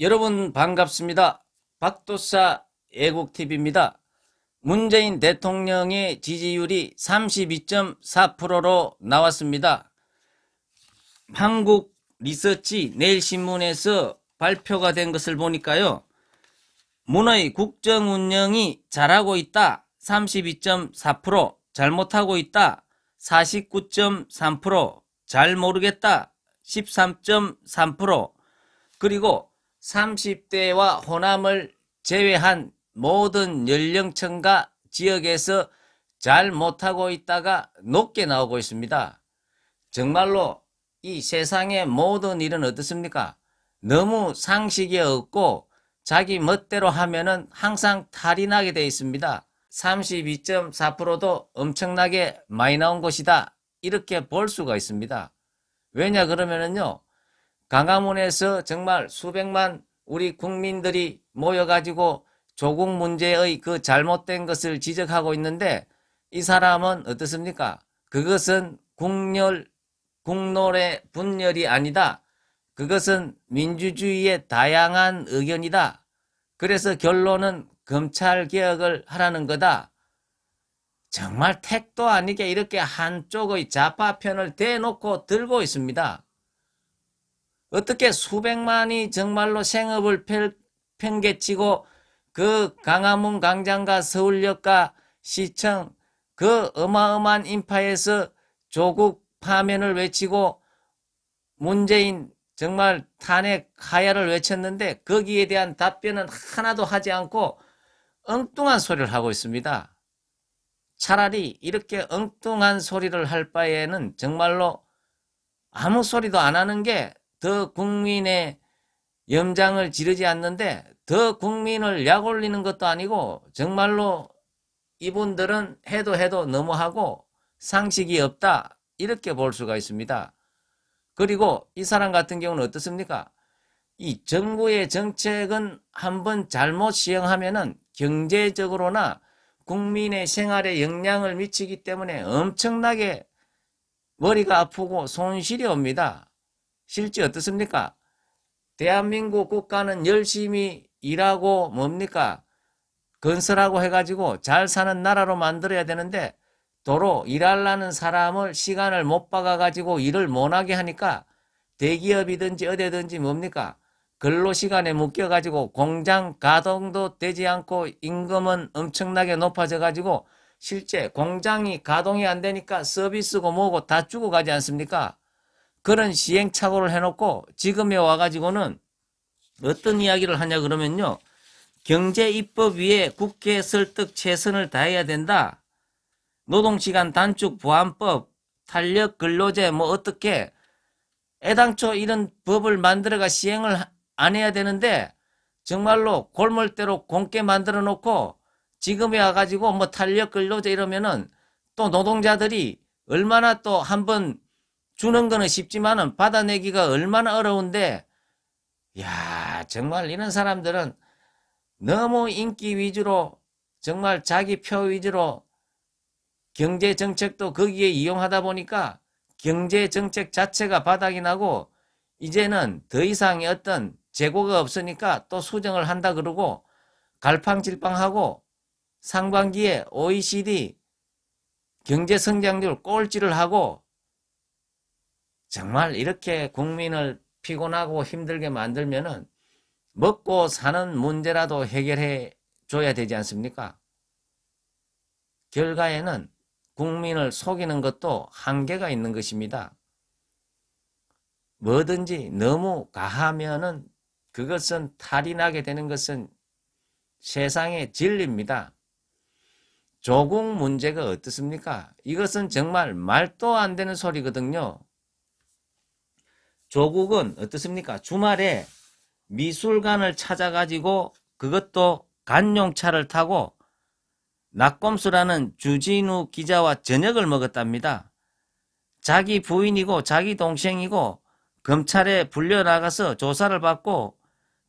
여러분 반갑습니다. 박도사 애국TV입니다. 문재인 대통령의 지지율이 32.4%로 나왔습니다. 한국 리서치 내일신문에서 발표가 된 것을 보니까요. 문의 국정운영이 잘하고 있다 32.4%, 잘못하고 있다 49.3%, 잘 모르겠다 13.3%, 그리고 30대와 호남을 제외한 모든 연령층과 지역에서 잘 못하고 있다가 높게 나오고 있습니다. 정말로 이 세상의 모든 일은 어떻습니까? 너무 상식이 없고 자기 멋대로 하면은 항상 탈이 나게 되어 있습니다. 32.4%도 엄청나게 많이 나온 것이다. 이렇게 볼 수가 있습니다. 왜냐 그러면은요. 광화문에서 정말 수백만 우리 국민들이 모여가지고 조국 문제의 그 잘못된 것을 지적하고 있는데 이 사람은 어떻습니까? 그것은 국론의 분열이 아니다. 그것은 민주주의의 다양한 의견이다. 그래서 결론은 검찰개혁을 하라는 거다. 정말 택도 아니게 이렇게 한쪽의 좌파편을 대놓고 들고 있습니다. 어떻게 수백만이 정말로 생업을 팽개치고 그 광화문 광장과 서울역과 시청 그 어마어마한 인파에서 조국 파면을 외치고 문재인 정말 탄핵 하야를 외쳤는데 거기에 대한 답변은 하나도 하지 않고 엉뚱한 소리를 하고 있습니다. 차라리 이렇게 엉뚱한 소리를 할 바에는 정말로 아무 소리도 안 하는 게 더 국민의 염장을 지르지 않는데 더 국민을 약올리는 것도 아니고 정말로 이분들은 해도 너무하고 상식이 없다 이렇게 볼 수가 있습니다. 그리고 이 사람 같은 경우는 어떻습니까? 이 정부의 정책은 한번 잘못 시행하면은 경제적으로나 국민의 생활에 영향을 미치기 때문에 엄청나게 머리가 아프고 손실이 옵니다. 실제 어떻습니까? 대한민국 국가는 열심히 일하고 뭡니까? 건설하고 해가지고 잘 사는 나라로 만들어야 되는데 도로 일하려는 사람을 시간을 못 박아가지고 일을 못하게 하니까 대기업이든지 어디든지 뭡니까? 근로시간에 묶여가지고 공장 가동도 되지 않고 임금은 엄청나게 높아져가지고 실제 공장이 가동이 안 되니까 서비스고 뭐고 다 죽어가지 않습니까? 그런 시행착오를 해놓고 지금에 와가지고는 어떤 이야기를 하냐 그러면요. 경제입법위에 국회 설득 최선을 다해야 된다. 노동시간 단축 보완법, 탄력 근로제 뭐 어떻게 애당초 이런 법을 만들어가 시행을 안 해야 되는데 정말로 골몰대로 공개 만들어 놓고 지금에 와가지고 뭐 탄력 근로제 이러면은 또 노동자들이 얼마나 또 한번 주는 거는 쉽지만은 받아내기가 얼마나 어려운데 야 정말 이런 사람들은 너무 인기 위주로 정말 자기 표 위주로 경제정책도 거기에 이용하다 보니까 경제정책 자체가 바닥이 나고 이제는 더 이상의 어떤 재고가 없으니까 또 수정을 한다 그러고 갈팡질팡하고 상반기에 OECD 경제성장률 꼴찌를 하고 정말 이렇게 국민을 피곤하고 힘들게 만들면은 먹고 사는 문제라도 해결해 줘야 되지 않습니까? 결과에는 국민을 속이는 것도 한계가 있는 것입니다. 뭐든지 너무 가하면은 그것은 탈이 나게 되는 것은 세상의 진리입니다. 조국 문제가 어떻습니까? 이것은 정말 말도 안 되는 소리거든요. 조국은 어떻습니까? 주말에 미술관을 찾아가지고 그것도 관용차를 타고 낙검수라는 주진우 기자와 저녁을 먹었답니다. 자기 부인이고 자기 동생이고 검찰에 불려나가서 조사를 받고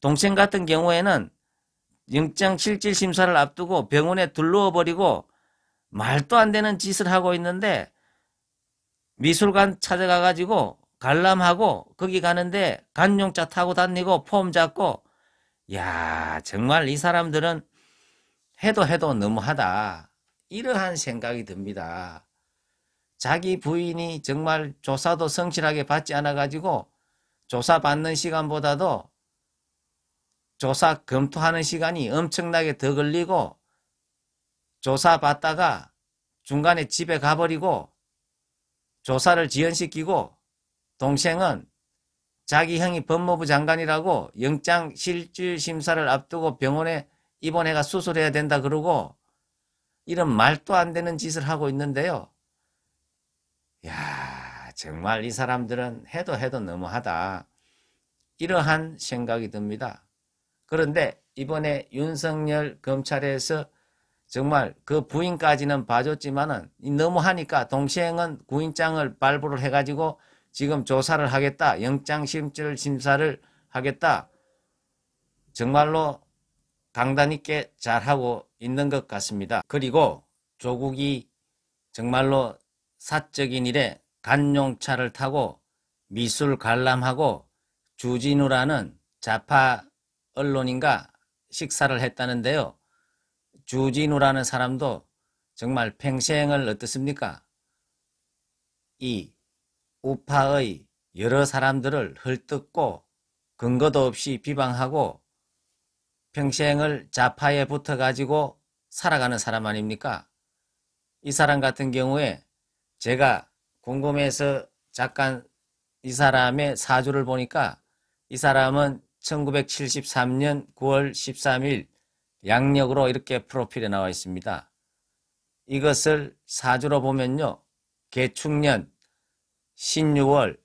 동생 같은 경우에는 영장실질심사를 앞두고 병원에 둘러버리고 말도 안 되는 짓을 하고 있는데 미술관 찾아가가지고 관람하고 거기 가는데 관용차 타고 다니고 폼 잡고 야, 정말 이 사람들은 해도 너무하다. 이러한 생각이 듭니다. 자기 부인이 정말 조사도 성실하게 받지 않아가지고 조사 받는 시간보다도 조사 검토하는 시간이 엄청나게 더 걸리고 조사 받다가 중간에 집에 가버리고 조사를 지연시키고 동생은 자기 형이 법무부 장관이라고 영장 실질 심사를 앞두고 병원에 입원해가 수술해야 된다 그러고 이런 말도 안 되는 짓을 하고 있는데요. 야, 정말 이 사람들은 해도 너무하다. 이러한 생각이 듭니다. 그런데 이번에 윤석열 검찰에서 정말 그 부인까지는 봐줬지만은 너무하니까 동생은 구인장을 발부를 해가지고 지금 조사를 하겠다. 영장실질 심사를 하겠다. 정말로 강단 있게 잘하고 있는 것 같습니다. 그리고 조국이 정말로 사적인 일에 관용차를 타고 미술 관람하고 주진우라는 좌파 언론인과 식사를 했다는데요. 주진우라는 사람도 정말 평생을 어떻습니까? 이 우파의 여러 사람들을 헐뜯고 근거도 없이 비방하고 평생을 좌파에 붙어가지고 살아가는 사람 아닙니까? 이 사람 같은 경우에 제가 궁금해서 잠깐 이 사람의 사주를 보니까 이 사람은 1973년 9월 13일 양력으로 이렇게 프로필에 나와 있습니다. 이것을 사주로 보면요. 개축년, 신유월,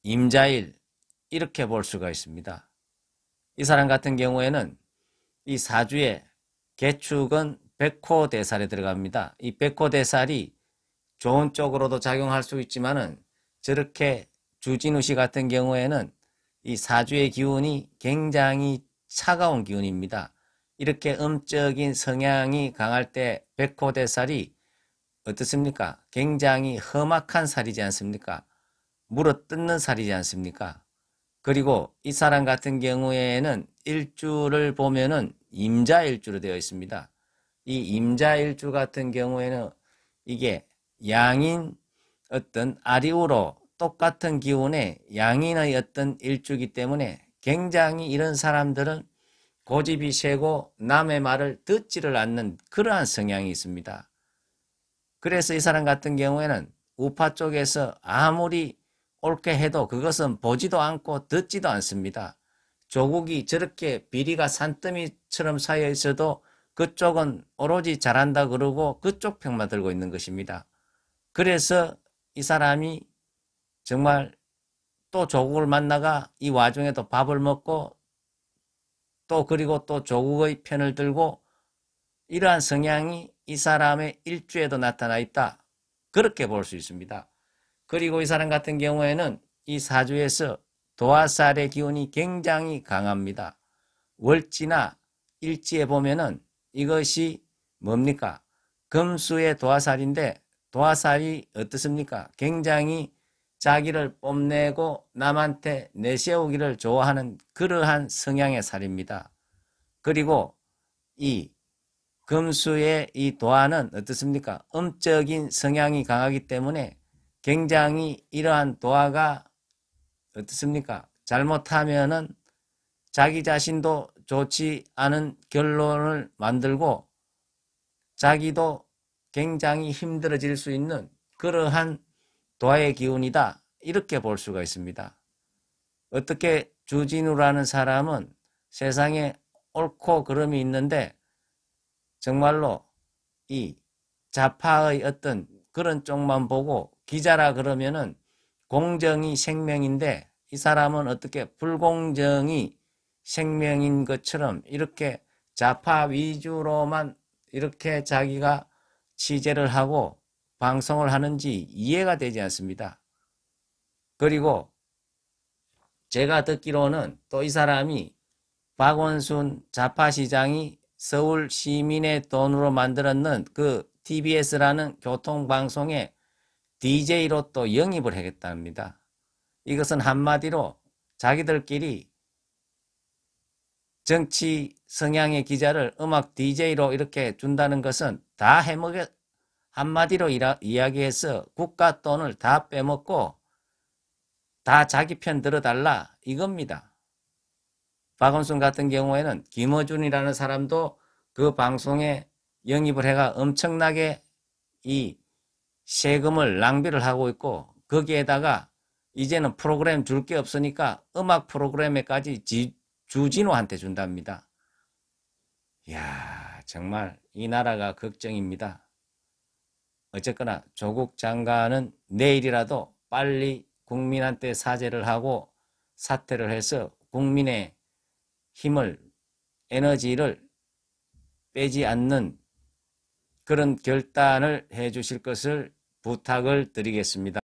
임자일 이렇게 볼 수가 있습니다. 이 사람 같은 경우에는 이 사주에 개축은 백호대살에 들어갑니다. 이 백호대살이 좋은 쪽으로도 작용할 수 있지만은 저렇게 주진우 씨 같은 경우에는 이 사주의 기운이 굉장히 차가운 기운입니다. 이렇게 음적인 성향이 강할 때 백호대살이 어떻습니까? 굉장히 험악한 살이지 않습니까? 물어뜯는 살이지 않습니까? 그리고 이 사람 같은 경우에는 일주를 보면은 임자일주로 되어 있습니다. 이 임자일주 같은 경우에는 이게 양인 어떤 아리우로 똑같은 기운의 양인의 어떤 일주이기 때문에 굉장히 이런 사람들은 고집이 세고 남의 말을 듣지를 않는 그러한 성향이 있습니다. 그래서 이 사람 같은 경우에는 우파 쪽에서 아무리 옳게 해도 그것은 보지도 않고 듣지도 않습니다. 조국이 저렇게 비리가 산더미처럼 쌓여 있어도 그쪽은 오로지 잘한다 그러고 그쪽 편만 들고 있는 것입니다. 그래서 이 사람이 정말 또 조국을 만나가 이 와중에도 밥을 먹고 또 그리고 또 조국의 편을 들고 이러한 성향이 이 사람의 일주에도 나타나 있다. 그렇게 볼 수 있습니다. 그리고 이 사람 같은 경우에는 이 사주에서 도화살의 기운이 굉장히 강합니다. 월지나 일지에 보면은 이것이 뭡니까? 금수의 도화살인데 도화살이 어떻습니까? 굉장히 자기를 뽐내고 남한테 내세우기를 좋아하는 그러한 성향의 살입니다. 그리고 이 금수의 이 도화는 어떻습니까? 음적인 성향이 강하기 때문에 굉장히 이러한 도화가 어떻습니까? 잘못하면은 자기 자신도 좋지 않은 결론을 만들고 자기도 굉장히 힘들어질 수 있는 그러한 도화의 기운이다. 이렇게 볼 수가 있습니다. 어떻게 주진우라는 사람은 세상에 옳고 그름이 있는데 정말로 이 좌파의 어떤 그런 쪽만 보고 기자라 그러면은 공정이 생명인데 이 사람은 어떻게 불공정이 생명인 것처럼 이렇게 좌파 위주로만 이렇게 자기가 취재를 하고 방송을 하는지 이해가 되지 않습니다. 그리고 제가 듣기로는 또 이 사람이 박원순 좌파시장이 서울 시민의 돈으로 만들었는 그 TBS라는 교통방송에 DJ로 또 영입을 하겠답니다. 이것은 한마디로 자기들끼리 정치 성향의 기자를 음악 DJ로 이렇게 준다는 것은 다 해먹여 한마디로 이야기해서 국가 돈을 다 빼먹고 다 자기 편 들어달라 이겁니다. 박원순 같은 경우에는 김어준이라는 사람도 그 방송에 영입을 해가 엄청나게 이 세금을 낭비를 하고 있고 거기에다가 이제는 프로그램 줄 게 없으니까 음악 프로그램에까지 주진우한테 준답니다. 이야 정말 이 나라가 걱정입니다. 어쨌거나 조국 장관은 내일이라도 빨리 국민한테 사죄를 하고 사퇴를 해서 국민의 힘을 에너지를 빼지 않는 그런 결단을 해 주실 것을 부탁을 드리겠습니다.